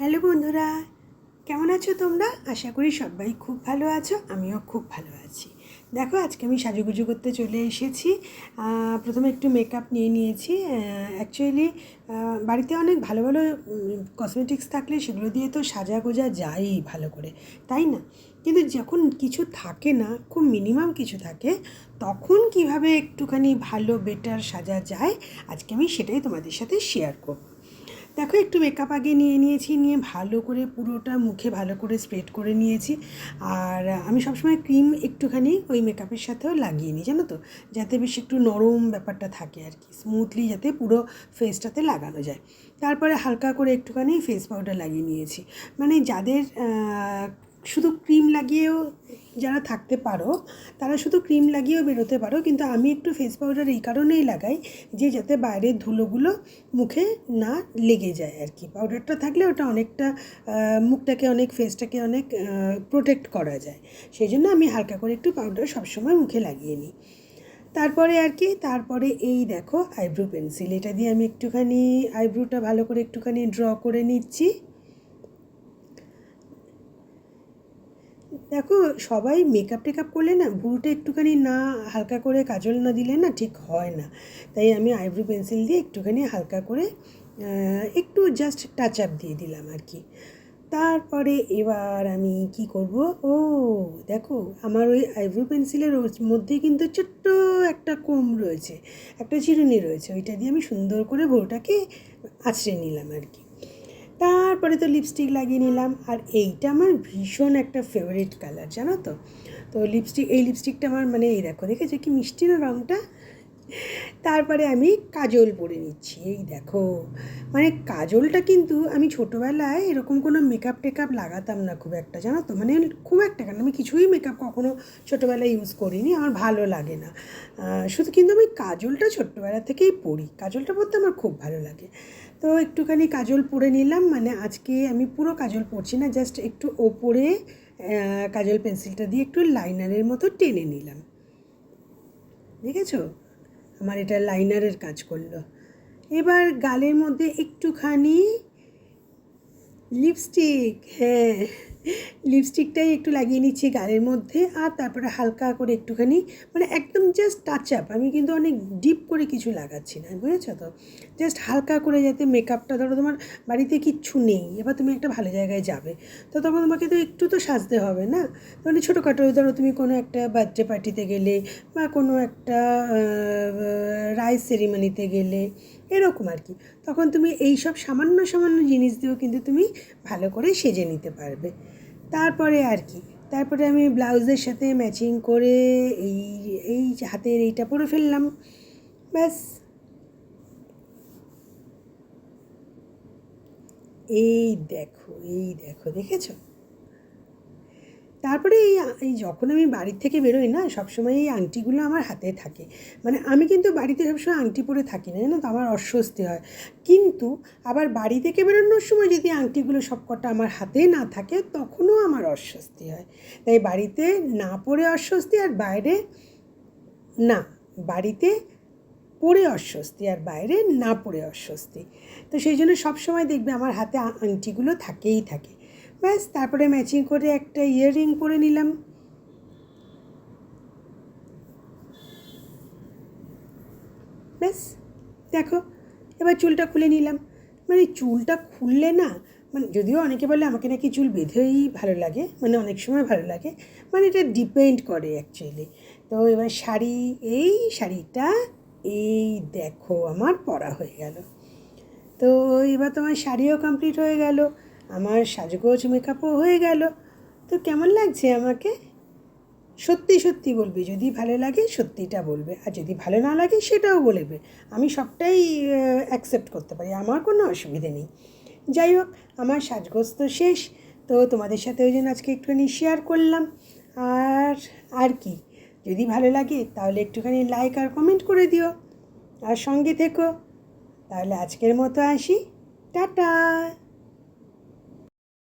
Hello বন্ধুরা, কেমন আছো তোমরা? আশা করি সবাই খুব ভালো আছো, আমিও খুব ভালো আছি। দেখো, আজকে আমি সাজুগুজু করতে চলে এসেছি। প্রথমে একটু মেকআপ নিয়ে নিয়েছি। অ্যাকচুয়ালি বাড়িতে অনেক ভালো ভালো কসমেটিক্স থাকলে সেগুলো দিয়ে তো সাজা গোজা যায়ই ভালো করে, তাই না? কিন্তু যখন কিছু থাকে না, খুব মিনিমাম কিছু থাকে, তখন কিভাবে একটুখানি ভালো বেটার সাজা যায়, আজকে আমি সেটাই তোমাদের সাথে শেয়ার করব। দেখো, একটু মেকআপ আগে নিয়ে নিয়েছি, নিয়ে ভালো করে পুরোটা মুখে ভালো করে স্প্রেড করে নিয়েছি। আর আমি সবসময় ক্রিম একটুখানি ওই মেকআপের সাথেও লাগিয়ে নিই, জানো তো, যাতে বেশ একটু নরম ব্যাপারটা থাকে আর কি, স্মুথলি যাতে পুরো ফেসটাতে লাগানো যায়। তারপরে হালকা করে একটুখানি ফেস পাউডার লাগিয়ে নিয়েছি। মানে যাদের শুধু ক্রিম লাগিয়েও যারা থাকতে পারো, তারা শুধু ক্রিম লাগিয়েও বেরোতে পারো, কিন্তু আমি একটু ফেস পাউডার এই কারণেই লাগাই যে যাতে বাইরের ধুলোগুলো মুখে না লেগে যায় আর কি। পাউডারটা থাকলে ওটা অনেকটা মুখটাকে অনেক, ফেসটাকে অনেক প্রোটেক্ট করা যায়। সেই জন্য আমি হালকা করে একটু পাউডার সবসময় মুখে লাগিয়ে নিই। তারপরে আর কি, তারপরে এই দেখো আইব্রো পেন্সিল, এটা দিয়ে আমি একটুখানি আইব্রোটা ভালো করে একটুখানি ড্র করে নিচ্ছি। দেখো, সবাই মেকআপ টেকআপ করলে না, ভুরুটা একটুখানি না হালকা করে কাজল না দিলে না ঠিক হয় না। তাই আমি আইব্রো পেন্সিল দিয়ে একটুখানি হালকা করে একটু জাস্ট টাচ আপ দিয়ে দিলাম আর কি। তারপরে এবার আমি কি করব, ও দেখো, আমার ওই আইব্রো পেন্সিলের মধ্যে কিন্তু ছোট্ট একটা কোম রয়েছে, একটা চিরুনি রয়েছে, ওইটা দিয়ে আমি সুন্দর করে ভুরুটাকে আঁচড়ে নিলাম আর কি। তারপরে তো লিপস্টিক লাগিয়ে নিলাম, আর এইটা আমার ভীষণ একটা ফেভারিট কালার, জানো তো। তো এই লিপস্টিকটা আমার, মানে এই দেখো, দেখেছো কি মিষ্টি না রঙটা। তারপরে আমি কাজল পরে নিচ্ছি, এই দেখো। মানে কাজলটা কিন্তু আমি ছোটোবেলায় এরকম কোনো মেকআপ টেকআপ লাগাতাম না খুব একটা, জানো তো, মানে খুব একটা কেন, আমি কিছুই মেকআপ কখনো ছোটোবেলায় ইউজ করিনি, আমার ভালো লাগে না। শুধু কিন্তু আমি কাজলটা ছোট্টবেলা থেকেই পরি, কাজলটা পরতে আমার খুব ভালো লাগে। তো একটুখানি কাজল পরে নিলাম, মানে আজকে আমি পুরো কাজল পরছি না, জাস্ট একটু ওপরে কাজল পেন্সিলটা দিয়ে একটু লাইনারের মতো টেনে নিলাম। দেখেছো, আমার এটা লাইনারের কাজ করলো। এবার গালের মধ্যে একটুখানি লিপস্টিক, হ্যাঁ, লিপস্টিকটাই একটু লাগিয়ে নিচ্ছি গালের মধ্যে। আর তারপরে হালকা করে একটুখানি, মানে একদম জাস্ট টাচ আপ, আমি কিন্তু অনেক ডিপ করে কিছু লাগাচ্ছি না, বুঝেছো তো। জাস্ট হালকা করে, যাতে মেকআপটা, ধরো তোমার বাড়িতে কিচ্ছু নেই, এবার তুমি একটা ভালো জায়গায় যাবে, তো তখন তোমাকে তো একটু তো সাজতে হবে না। মানে ছোটোখাটো, ধরো তুমি কোনো একটা বার্থডে পার্টিতে গেলে, বা কোনো একটা রাইস সেরিমনিতে গেলে, এরকম আর কি, তখন তুমি এই সব সামান্য সামান্য জিনিস দিয়েও কিন্তু তুমি ভালো করে সেজে নিতে পারবে। তারপরে আর কি, তারপরে আমি ব্লাউজের সাথে ম্যাচিং করে এই এই হাতের এইটা পরে ফেললাম, ব্যাস। এই দেখো, এই দেখো, দেখেছো। তারপরে এই যখন আমি বাড়ির থেকে বেরোই না, সবসময় এই আংটিগুলো আমার হাতে থাকে। মানে আমি কিন্তু বাড়িতে সবসময় আংটি পরে থাকি না, জানো তো, আমার অস্বস্তি হয়। কিন্তু আবার বাড়ি থেকে বেরোনোর সময় যদি আংটিগুলো সবকটা আমার হাতে না থাকে, তখনও আমার অস্বস্তি হয়। তাই বাড়িতে না পরে অস্বস্তি, আর বাইরে না, বাড়িতে পরে অস্বস্তি আর বাইরে না পরে অস্বস্তি। তো সেই জন্য সবসময় দেখবে আমার হাতে আংটিগুলো থাকেই থাকে। ব্যাস, তারপরে ম্যাচিং করে একটা ইয়াররিং পরে নিলাম, ব্যাস। দেখো, এবার চুলটা খুলে নিলাম। মানে চুলটা খুললে না, মানে যদিও অনেকে বলে আমাকে নাকি চুল বেঁধেই ভালো লাগে, মানে অনেক সময় ভালো লাগে, মানে এটা ডিপেন্ড করে অ্যাকচুয়ালি। তো এবার শাড়ি, এই শাড়িটা, এই দেখো আমার পরা হয়ে গেল। তো এবার তোমার শাড়িও কমপ্লিট হয়ে গেল, আমার সাজগোজ মেকআপও হয়ে গেল। তো কেমন লাগছে আমাকে? সত্যি সত্যি বলবে, যদি ভালো লাগে সত্যিটা বলবে, আর যদি ভালো না লাগে সেটাও বলবে। আমি সবটাই অ্যাকসেপ্ট করতে পারি, আমার কোনো অসুবিধে নেই। যাই হোক, আমার সাজগোজ তো শেষ। তো তোমাদের সাথে ওই জন্য আজকে একটুখানি শেয়ার করলাম। আর আর কি, যদি ভালো লাগে তাহলে একটুখানি লাইক আর কমেন্ট করে দিও, আর সঙ্গে থেকো। তাহলে আজকের মতো আসি, টাটা।